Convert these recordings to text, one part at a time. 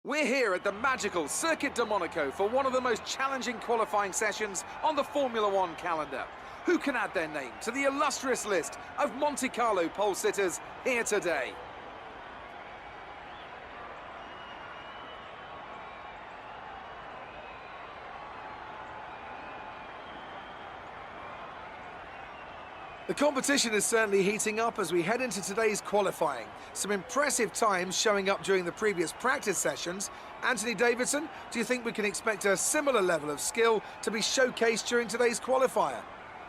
We're here at the magical Circuit de Monaco for one of the most challenging qualifying sessions on the Formula One calendar. Who can add their name to the illustrious list of Monte Carlo pole sitters here today? The competition is certainly heating up as we head into today's qualifying. Some impressive times showing up during the previous practice sessions. Anthony Davidson, do you think we can expect a similar level of skill to be showcased during today's qualifier?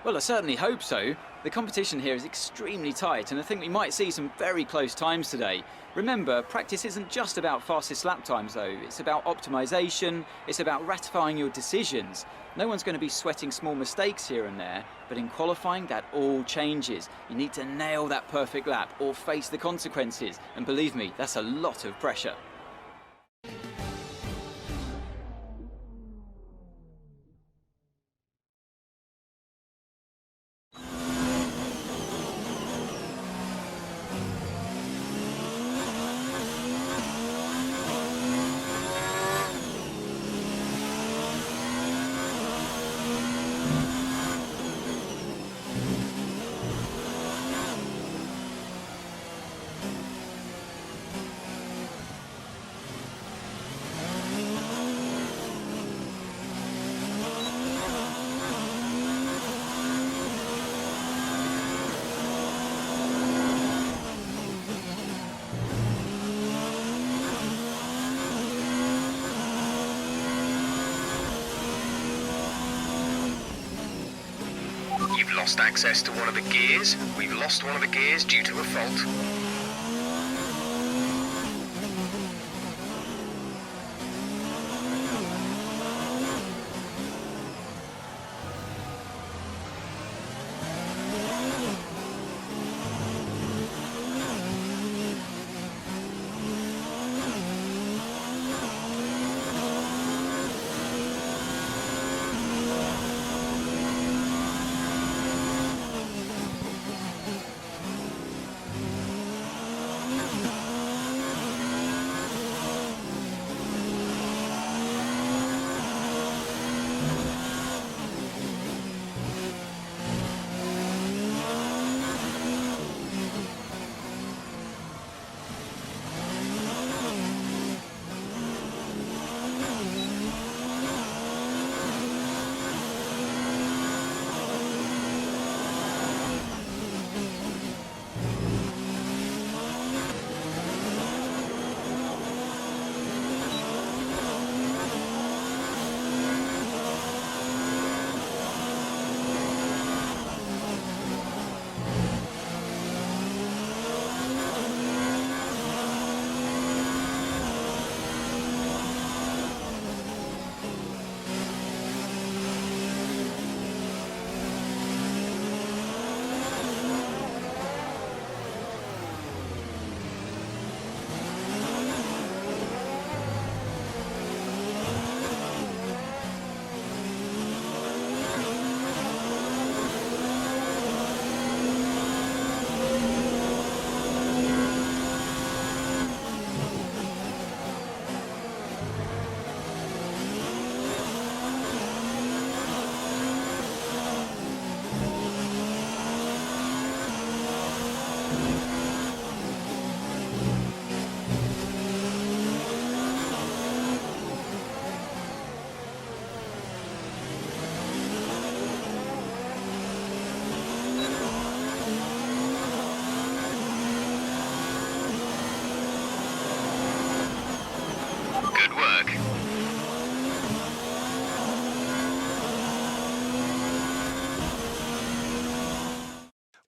Well, I certainly hope so. The competition here is extremely tight, and I think we might see some very close times today. Remember, practice isn't just about fastest lap times though. It's about optimization, it's about ratifying your decisions. No one's going to be sweating small mistakes here and there, but in qualifying that all changes. You need to nail that perfect lap or face the consequences, and believe me, that's a lot of pressure. You've lost access to one of the gears. We've lost one of the gears due to a fault.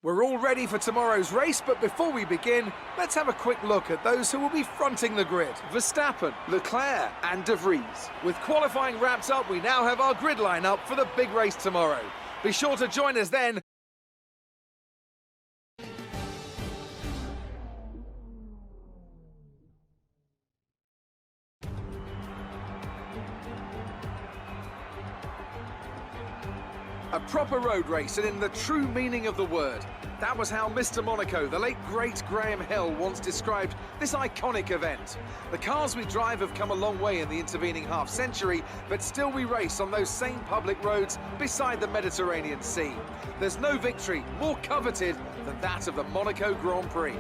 We're all ready for tomorrow's race, but before we begin, let's have a quick look at those who will be fronting the grid. Verstappen, Leclerc and De Vries. With qualifying wrapped up, we now have our grid line-up for the big race tomorrow. Be sure to join us then. A proper road race, and in the true meaning of the word. That was how Mr. Monaco, the late great Graham Hill, once described this iconic event. The cars we drive have come a long way in the intervening half-century, but still we race on those same public roads beside the Mediterranean Sea. There's no victory more coveted than that of the Monaco Grand Prix.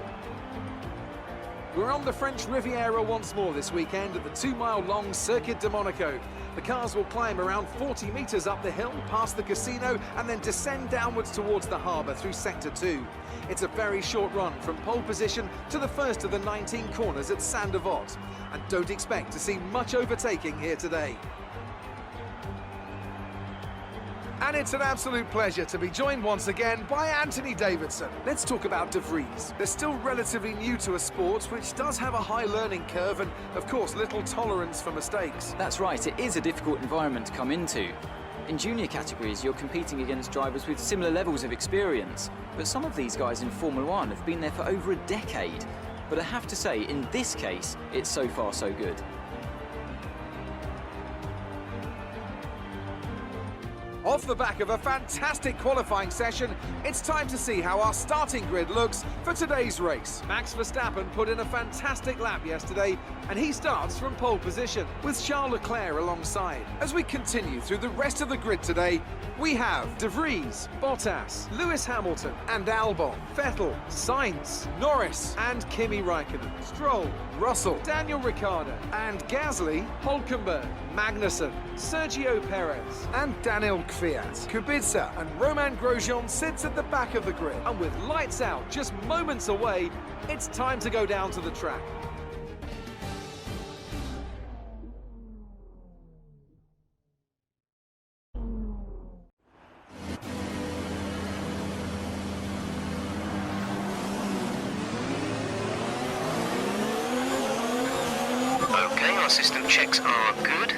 We're on the French Riviera once more this weekend at the 2-mile-long Circuit de Monaco. The cars will climb around 40 metres up the hill, past the casino, and then descend downwards towards the harbour through Sector 2. It's a very short run from pole position to the first of the 19 corners at Saint-Devote. And don't expect to see much overtaking here today. And it's an absolute pleasure to be joined once again by Anthony Davidson. Let's talk about De Vries. They're still relatively new to a sport which does have a high learning curve and, of course, little tolerance for mistakes. That's right, it is a difficult environment to come into. In junior categories, you're competing against drivers with similar levels of experience. But some of these guys in Formula 1 have been there for over a decade. But I have to say, in this case, it's so far so good. Off the back of a fantastic qualifying session, it's time to see how our starting grid looks for today's race. Max Verstappen put in a fantastic lap yesterday, and he starts from pole position, with Charles Leclerc alongside. As we continue through the rest of the grid today, we have De Vries, Bottas, Lewis Hamilton and Albon, Vettel, Sainz, Norris and Kimi Raikkonen, Stroll, Russell, Daniel Ricciardo and Gasly, Hülkenberg, Magnussen, Sergio Perez and Daniel Kvyat. Kubica and Romain Grosjean sits at the back of the grid, and with lights out just moments away, it's time to go down to the track. Our system checks are good.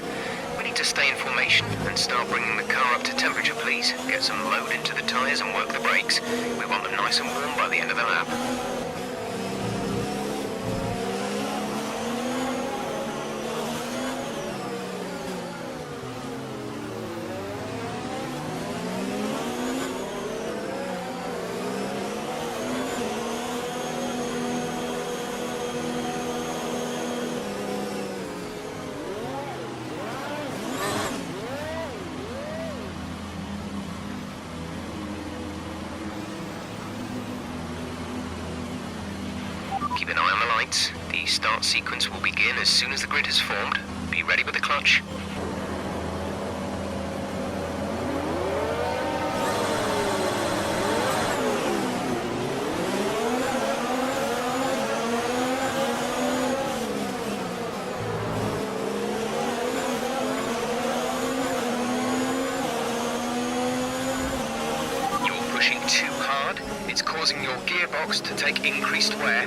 We need to stay in formation and start bringing the car up to temperature, please. Get some load into the tyres and work the brakes. We want them nice and warm by the end of the lap. Keep an eye on the lights. The start sequence will begin as soon as the grid has formed. Be ready with the clutch. You're pushing too hard. It's causing your gearbox to take increased wear.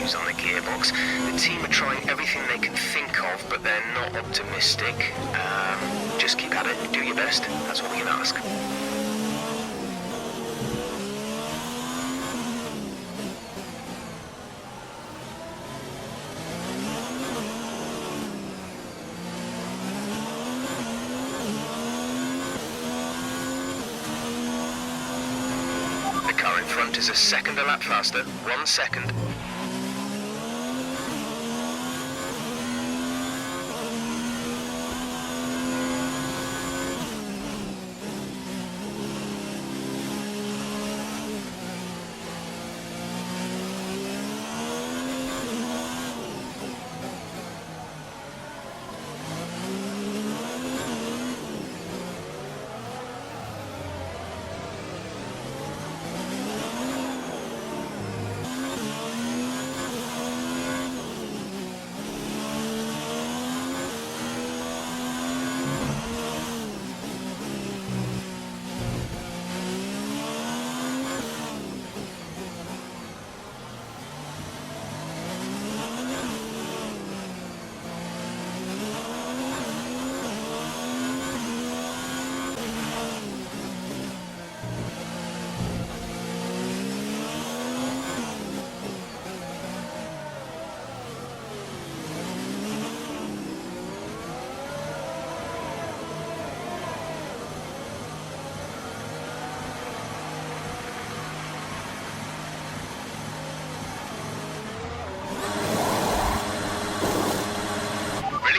On the gearbox. The team are trying everything they can think of, but they're not optimistic. Just keep at it, do your best, that's all we can ask. The car in front is a second a lap faster, 1 second.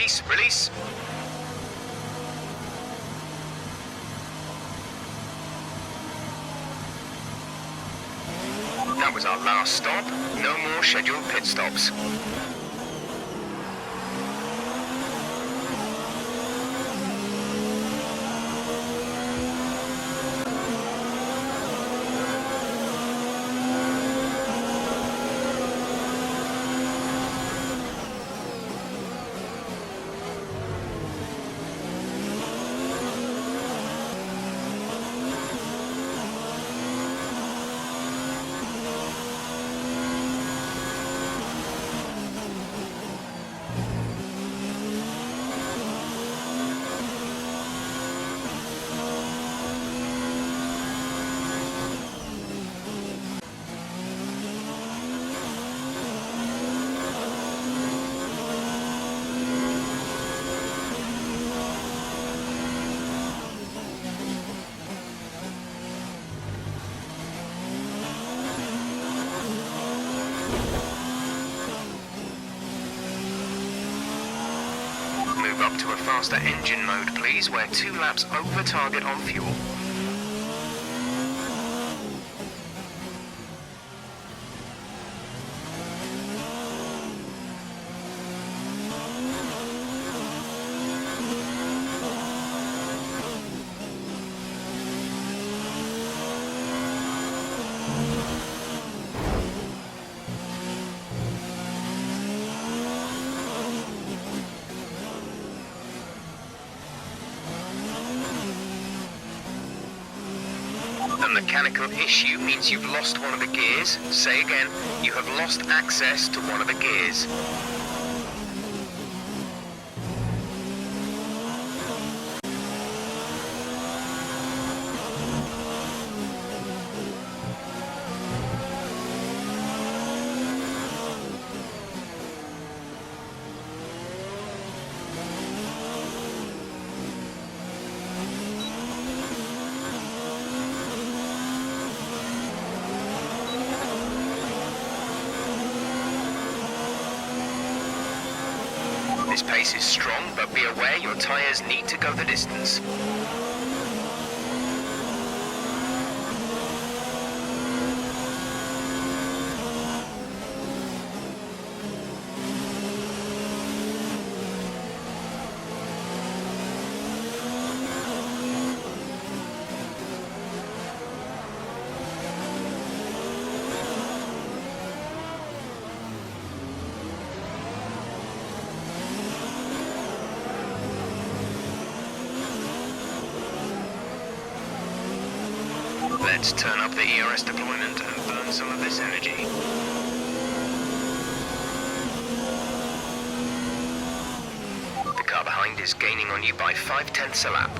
Release, release. That was our last stop. No more scheduled pit stops. Move up to a faster engine mode, please. We're 2 laps over target on fuel. A mechanical issue means you've lost one of the gears. Say again, you have lost access to one of the gears. This pace is strong, but be aware your tyres need to go the distance. Let's turn up the ERS deployment and burn some of this energy. The car behind is gaining on you by 0.5 a lap.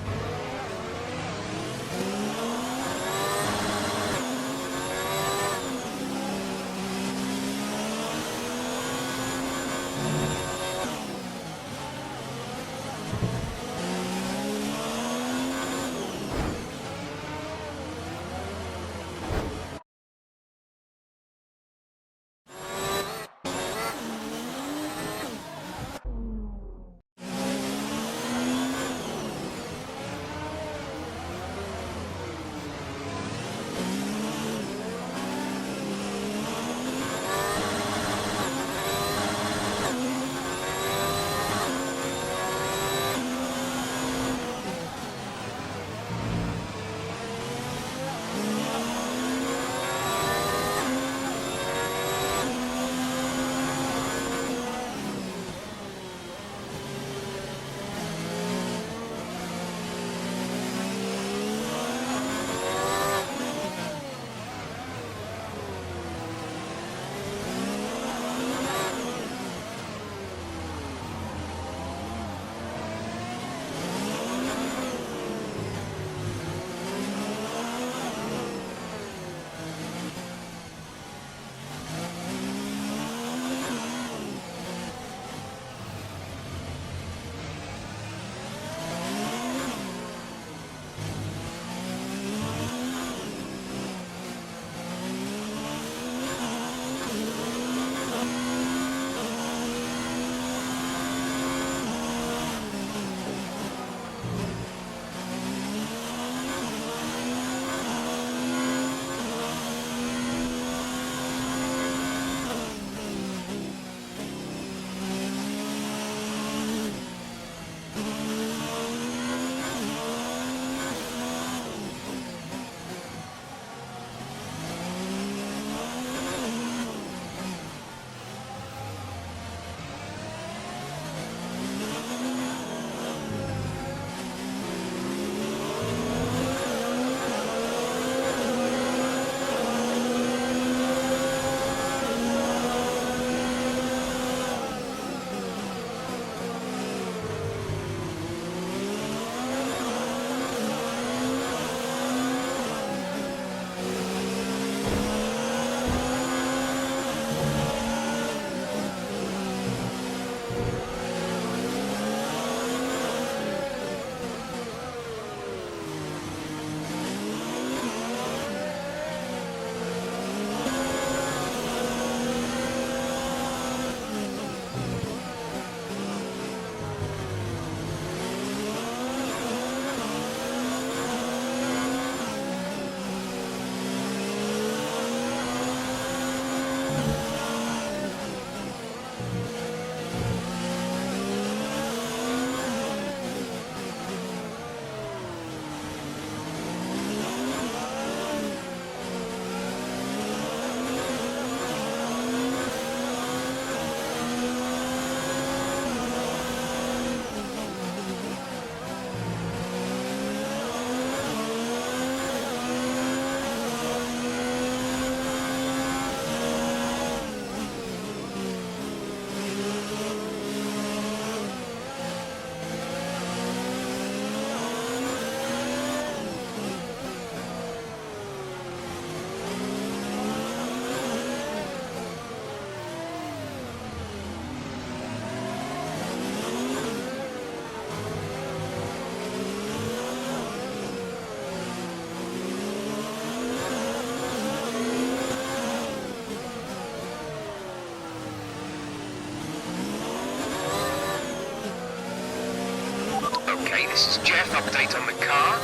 this is Jeff. Update on the car.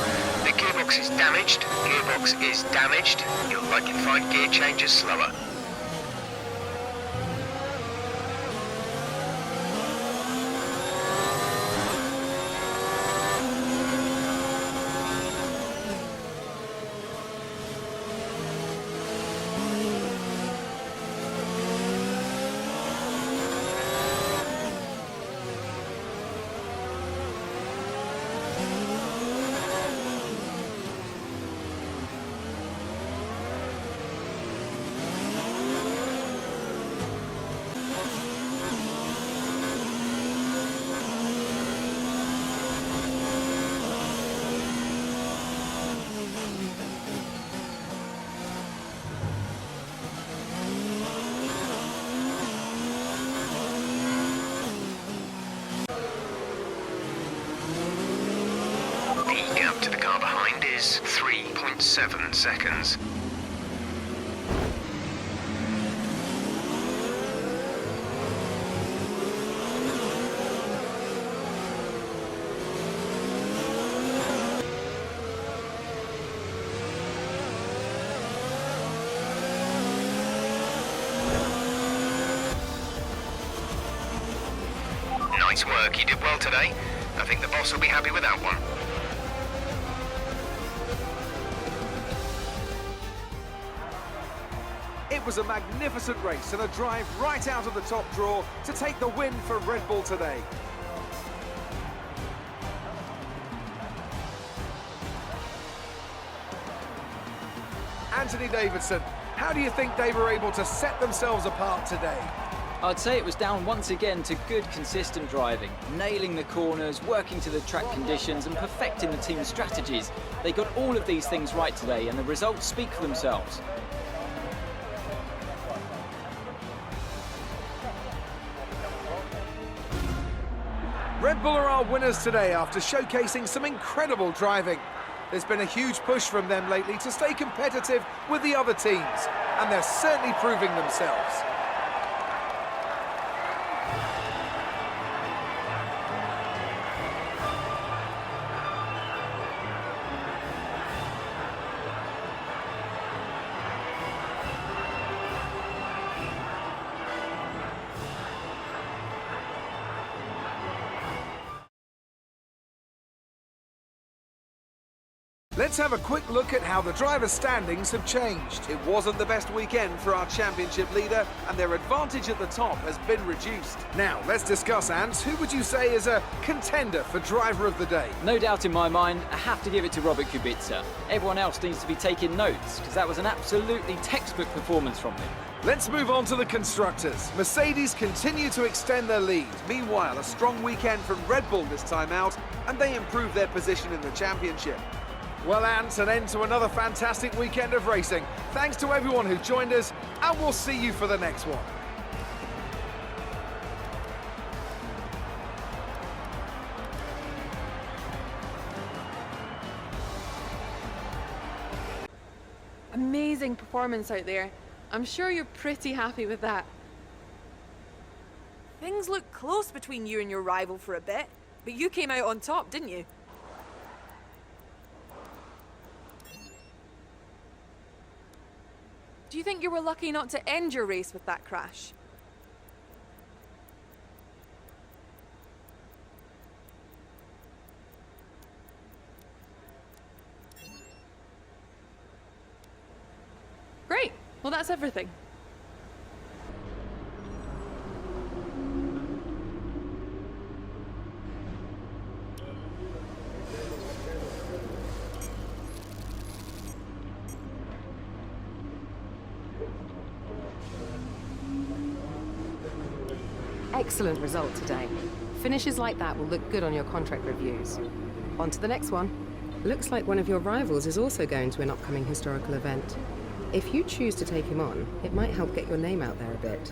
The gearbox is damaged. Gearbox is damaged. You'll likely find gear changes slower. The gap to the car behind is 3.7 seconds. Nice work, you did well today. I think the boss will be happy with that one. It was a magnificent race and a drive right out of the top draw to take the win for Red Bull today. Anthony Davidson, how do you think they were able to set themselves apart today? I'd say it was down once again to good, consistent driving, nailing the corners, working to the track conditions and perfecting the team's strategies. They got all of these things right today and the results speak for themselves. Red Bull are our winners today after showcasing some incredible driving. There's been a huge push from them lately to stay competitive with the other teams, and they're certainly proving themselves. Let's have a quick look at how the driver standings have changed. It wasn't the best weekend for our championship leader, and their advantage at the top has been reduced. Now, let's discuss, Ants. Who would you say is a contender for driver of the day? No doubt in my mind, I have to give it to Robert Kubica. Everyone else needs to be taking notes, because that was an absolutely textbook performance from him. Let's move on to the constructors. Mercedes continue to extend their lead. Meanwhile, a strong weekend from Red Bull this time out, and they improve their position in the championship. Well, Ants, an end to another fantastic weekend of racing. Thanks to everyone who joined us, and we'll see you for the next one. Amazing performance out there. I'm sure you're pretty happy with that. Things looked close between you and your rival for a bit, but you came out on top, didn't you? Do you think you were lucky not to end your race with that crash? Great. Well, that's everything. Excellent result today. Finishes like that will look good on your contract reviews. On to the next one. Looks like one of your rivals is also going to an upcoming historical event. If you choose to take him on, it might help get your name out there a bit.